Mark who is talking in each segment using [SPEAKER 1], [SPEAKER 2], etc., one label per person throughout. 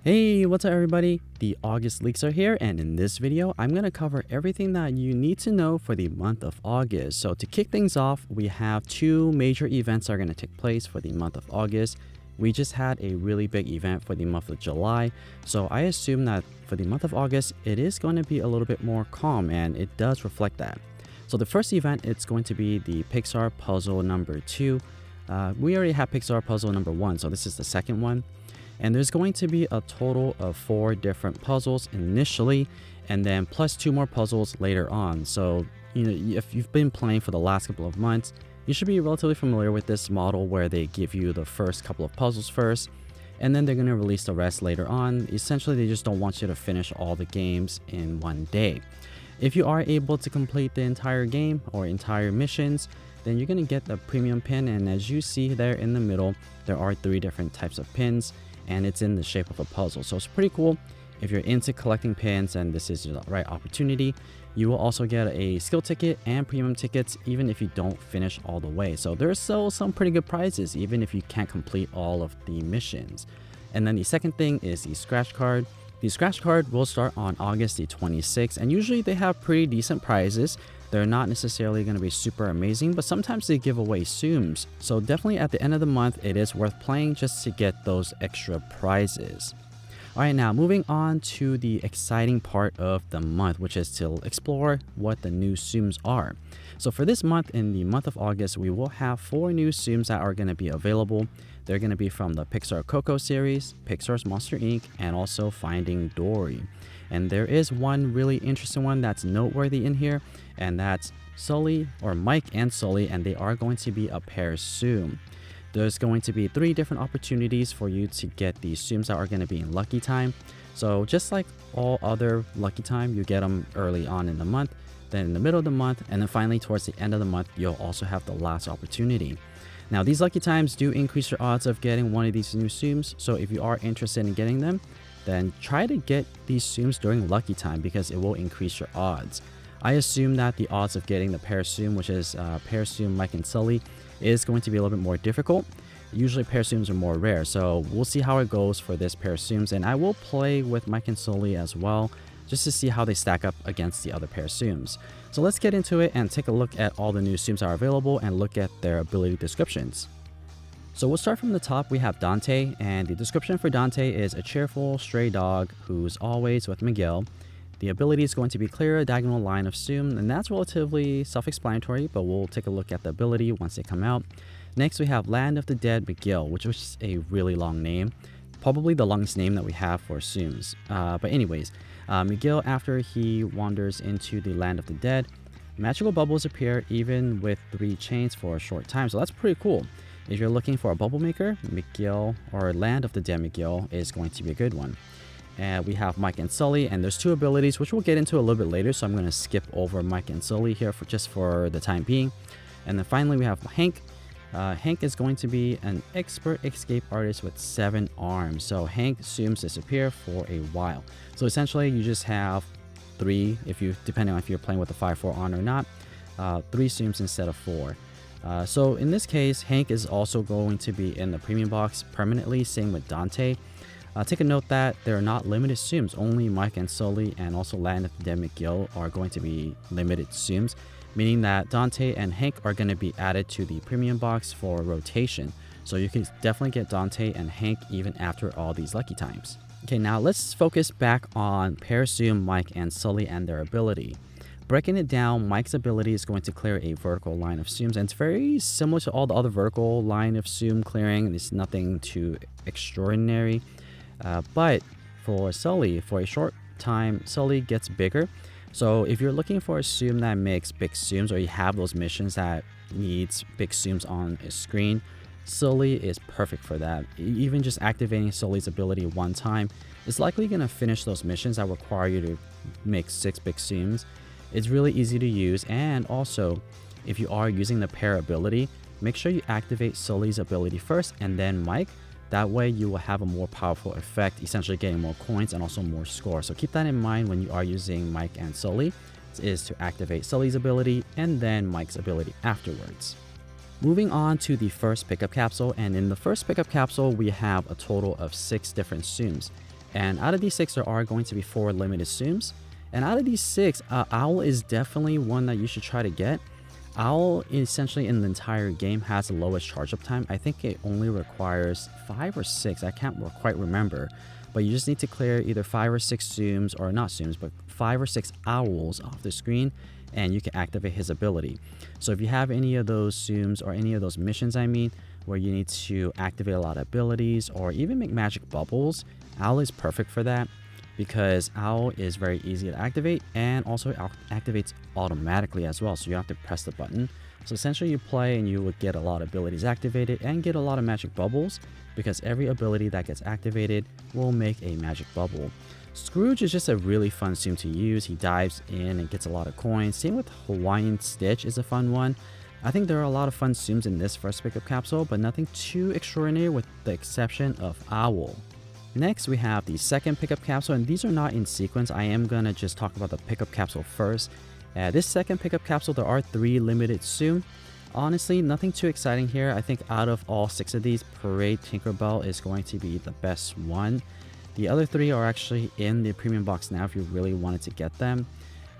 [SPEAKER 1] Hey, what's up everybody? The August leaks are here, and in this video, I'm going to cover everything that you need to know for the month of August. So to kick things off, we have two major events that are going to take place for the month of August. We just had a really big event for the month of July, so I assume that for the month of August, it is going to be a little bit more calm, and it does reflect that. So the first event, it's going to be the Pixar puzzle number 2. We already have Pixar puzzle number 1, so this is the second one. And there's going to be a total of 4 different puzzles initially, and then plus 2 more puzzles later on. So, if you've been playing for the last couple of months, you should be relatively familiar with this model where they give you the first couple of puzzles first, and then they're going to release the rest later on. Essentially, they just don't want you to finish all the games in one day. If you are able to complete the entire game or entire missions, then you're going to get the premium pin, and as you see there in the middle, there are 3 different types of pins, and it's in the shape of a puzzle. So it's pretty cool. If you're into collecting pins and this is the right opportunity, you will also get a skill ticket and premium tickets even if you don't finish all the way. So there's still some pretty good prizes even if you can't complete all of the missions. And then the second thing is the scratch card. The scratch card will start on August the 26th, and usually they have pretty decent prizes. They're not necessarily going to be super amazing, but sometimes they give away Tsums. So definitely at the end of the month, it is worth playing just to get those extra prizes. Alright, now moving on to the exciting part of the month, which is to explore what the new Tsums are. So for this month, in the month of August, we will have 4 new Tsums that are going to be available. They're going to be from the Pixar Coco series, Pixar's Monster Inc., and also Finding Dory. And there is one really interesting one that's noteworthy in here, and that's Sully, or Mike and Sully, and they are going to be a pair soon. There's going to be 3 different opportunities for you to get these Tsums that are going to be in Lucky Time. So just like all other Lucky Time, you get them early on in the month, then in the middle of the month, and then finally towards the end of the month, you'll also have the last opportunity. Now these Lucky Times do increase your odds of getting one of these new Tsums, so if you are interested in getting them, then try to get these Tsums during Lucky Time because it will increase your odds. I assume that the odds of getting the pair Tsum, which is pair Tsum Mike and Sully, is going to be a little bit more difficult. Usually pair Tsums are more rare, so we'll see how it goes for this pair Tsums, and I will play with Mike and Sully as well just to see how they stack up against the other pair Tsums. So let's get into it and take a look at all the new Tsums that are available and look at their ability descriptions. So we'll start from the top. We have Dante, and the description for Dante is a cheerful stray dog who's always with Miguel. The ability is going to be clear a diagonal line of Tsum, and that's relatively self-explanatory, but we'll take a look at the ability once they come out. Next we have Land of the Dead Miguel, which is a really long name. Probably the longest name that we have for Tsums. But anyways, Miguel, after he wanders into the Land of the Dead, magical bubbles appear even with 3 chains for a short time, so that's pretty cool. If you're looking for a bubble maker, Miguel, or Land of the Dead Miguel, is going to be a good one. And we have Mike and Sully, and there's 2 abilities which we'll get into a little bit later, so I'm going to skip over Mike and Sully here for the time being. And then finally we have Hank. Hank is going to be an expert escape artist with 7 arms. So Hank Tsums disappear for a while. So essentially you just have 3, depending on if you're playing with a 5-4 on or not, 3 Tsums instead of 4. So in this case, Hank is also going to be in the premium box permanently, same with Dante. Take a note that they're not limited Tsums. Only Mike and Sully and also Land of the Dead Miguel are going to be limited Tsums, meaning that Dante and Hank are going to be added to the premium box for rotation. So you can definitely get Dante and Hank even after all these Lucky Times. Okay, now let's focus back on pair Tsum, Mike and Sully and their ability. Breaking it down, Mike's ability is going to clear a vertical line of Tsums, and it's very similar to all the other vertical line of Tsum clearing. It's nothing too extraordinary. But for Sully, for a short time, Sully gets bigger. So if you're looking for a Tsum that makes big Tsums, or you have those missions that needs big Tsums on a screen, Sully is perfect for that. Even just activating Sully's ability one time is likely going to finish those missions that require you to make 6 big Tsums. It's really easy to use, and also if you are using the pair ability, make sure you activate Sully's ability first and then Mike. That way you will have a more powerful effect, essentially getting more coins and also more score. So keep that in mind when you are using Mike and Sully, is to activate Sully's ability and then Mike's ability afterwards. Moving on to the first pickup capsule, and in the first pickup capsule we have a total of 6 different Tsums. And out of these 6, there are going to be 4 limited Tsums. And out of these 6, Owl is definitely one that you should try to get. Owl essentially in the entire game has the lowest charge up time. I think it only requires 5 or 6. I can't quite remember. But you just need to clear either 5 or 6 Tsums, or not Tsums, but 5 or 6 owls off the screen, and you can activate his ability. So if you have any of those Tsums, or any of those missions, I mean, where you need to activate a lot of abilities or even make magic bubbles, Owl is perfect for that, because Owl is very easy to activate, and also activates automatically as well, so you have to press the button. So essentially you play and you would get a lot of abilities activated and get a lot of magic bubbles, because every ability that gets activated will make a magic bubble. Scrooge is just a really fun Tsum to use. He dives in and gets a lot of coins. Same with Hawaiian Stitch is a fun one. I think there are a lot of fun Tsums in this first pickup capsule, but nothing too extraordinary with the exception of Owl. Next, we have the second pickup capsule, and these are not in sequence. I am gonna just talk about the pickup capsule first. This second pickup capsule, there are 3 limited Tsum. Honestly, nothing too exciting here. I think out of all 6 of these, Parade Tinkerbell is going to be the best one. The other 3 are actually in the premium box now if you really wanted to get them.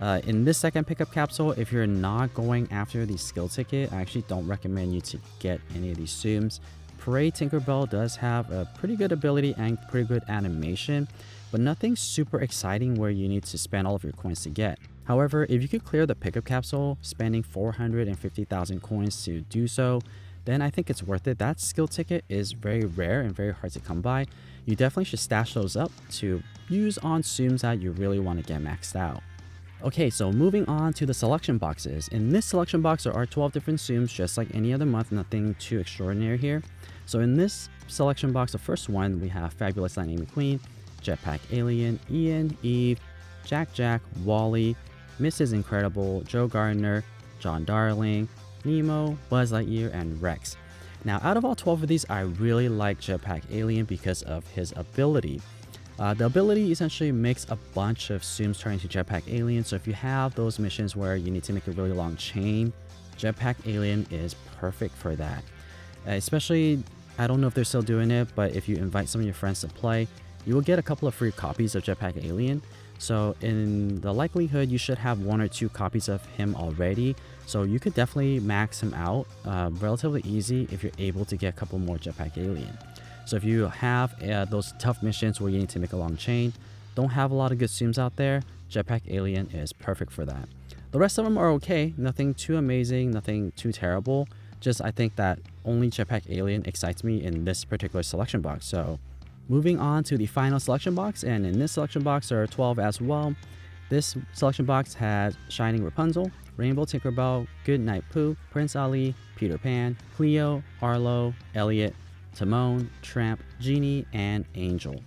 [SPEAKER 1] In this second pickup capsule, if you're not going after the skill ticket, I actually don't recommend you to get any of these Tsums. Parade Tinkerbell does have a pretty good ability and pretty good animation, but nothing super exciting where you need to spend all of your coins to get. However, if you could clear the pickup capsule, spending 450,000 coins to do so, then I think it's worth it. That skill ticket is very rare and very hard to come by. You definitely should stash those up to use on Tsums that you really want to get maxed out. Okay, so moving on to the selection boxes. In this selection box, there are 12 different Tsums, just like any other month, nothing too extraordinary here. So in this selection box, the first one, we have Fabulous Lightning McQueen, Jetpack Alien, Ian, Eve, Jack, Wally, Mrs. Incredible, Joe Gardner, John Darling, Nemo, Buzz Lightyear, and Rex. Now, out of all 12 of these, I really like Jetpack Alien because of his ability. The ability essentially makes a bunch of Tsums turn into Jetpack Alien, so if you have those missions where you need to make a really long chain, Jetpack Alien is perfect for that. Especially, I don't know if they're still doing it, but if you invite some of your friends to play, you will get a couple of free copies of Jetpack Alien. So in the likelihood, you should have 1 or 2 copies of him already. So you could definitely max him out relatively easy if you're able to get a couple more Jetpack Alien. So if you have those tough missions where you need to make a long chain, don't have a lot of good Tsums out there, Jetpack Alien is perfect for that. The rest of them are okay, nothing too amazing, nothing too terrible. Just I think that only Jetpack Alien excites me in this particular selection box. So moving on to the final selection box, and in this selection box there are 12 as well. This selection box has Shining Rapunzel, Rainbow Tinkerbell, Goodnight Pooh, Prince Ali, Peter Pan, Cleo, Arlo, Elliot, Timon, Tramp, Genie, and Angel.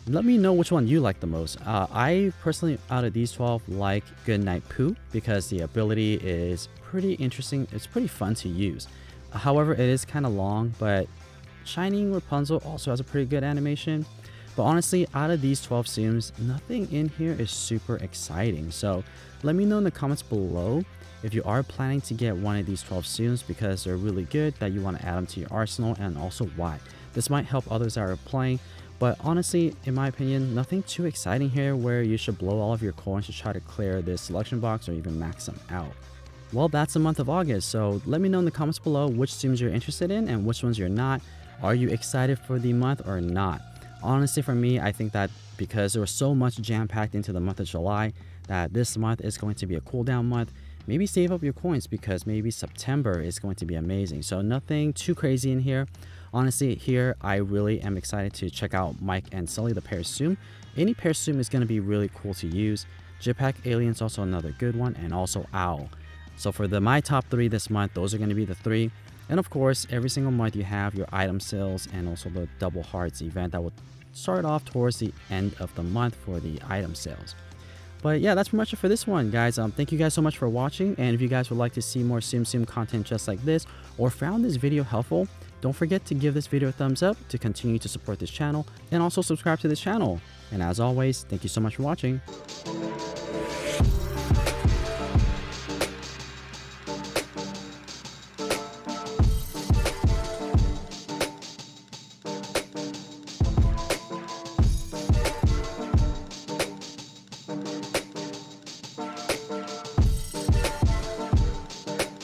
[SPEAKER 1] Let me know which one you like the most. I personally, out of these 12, like Goodnight Pooh because the ability is pretty interesting. It's pretty fun to use. However, it is kind of long, but Shining Rapunzel also has a pretty good animation. But honestly, out of these 12 Tsums, nothing in here is super exciting. So let me know in the comments below if you are planning to get one of these 12 Tsums because they're really good, that you want to add them to your arsenal, and also why. This might help others that are playing, but honestly, in my opinion, nothing too exciting here where you should blow all of your coins to try to clear this selection box or even max them out. Well, that's the month of August, so let me know in the comments below which Tsums you're interested in and which ones you're not. Are you excited for the month or not? Honestly, for me, I think that because there was so much jam-packed into the month of July, that this month is going to be a cool down month. Maybe save up your coins because maybe September is going to be amazing. So nothing too crazy in here. Honestly, here I really am excited to check out Mike and Sully, the pair Tsum. Any pair Tsum is going to be really cool to use. Jetpack Alien is also another good one, and also Owl. So for my top 3 this month, those are going to be the 3. And of course, every single month you have your item sales and also the Double Hearts event that will start off towards the end of the month for the item sales. But yeah, that's pretty much it for this one, guys. Thank you guys so much for watching. And if you guys would like to see more Tsum Tsum content just like this, or found this video helpful, don't forget to give this video a thumbs up to continue to support this channel, and also subscribe to this channel. And as always, thank you so much for watching.